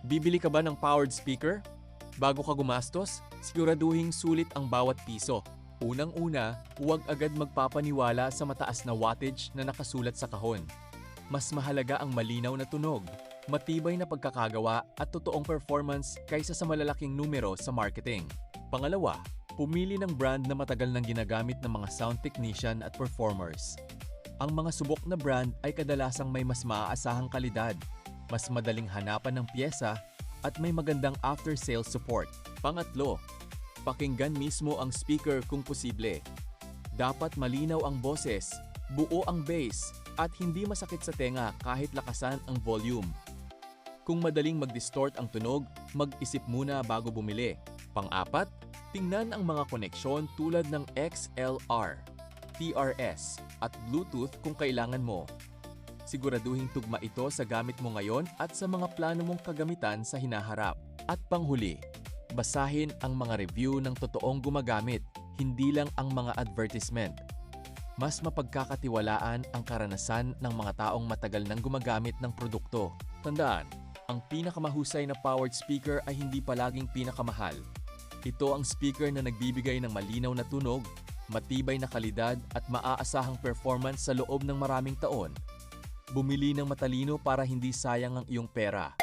Bibili ka ba ng powered speaker? Bago ka gumastos, siguraduhing sulit ang bawat piso. Unang-una, huwag agad magpapaniwala sa mataas na wattage na nakasulat sa kahon. Mas mahalaga ang malinaw na tunog, matibay na pagkakagawa at totoong performance kaysa sa malalaking numero sa marketing. Pangalawa, pumili ng brand na matagal nang ginagamit ng mga sound technician at performers. Ang mga subok na brand ay kadalasang may mas maaasahang kalidad, mas madaling hanapan ng piyesa, at may magandang after-sales support. Pangatlo, pakinggan mismo ang speaker kung posible. Dapat malinaw ang boses, buo ang bass, at hindi masakit sa tenga kahit lakasan ang volume. Kung madaling mag-distort ang tunog, mag-isip muna bago bumili. Pang-apat, tingnan ang mga koneksyon tulad ng XLR, TRS, at Bluetooth kung kailangan mo. Siguraduhing tugma ito sa gamit mo ngayon at sa mga plano mong kagamitan sa hinaharap. At panghuli, basahin ang mga review ng totoong gumagamit, hindi lang ang mga advertisement. Mas mapagkakatiwalaan ang karanasan ng mga taong matagal nang gumagamit ng produkto. Tandaan, ang pinakamahusay na powered speaker ay hindi palaging pinakamahal. Ito ang speaker na nagbibigay ng malinaw na tunog, matibay na kalidad at maaasahang performance sa loob ng maraming taon. Bumili ng matalino para hindi sayang ang iyong pera.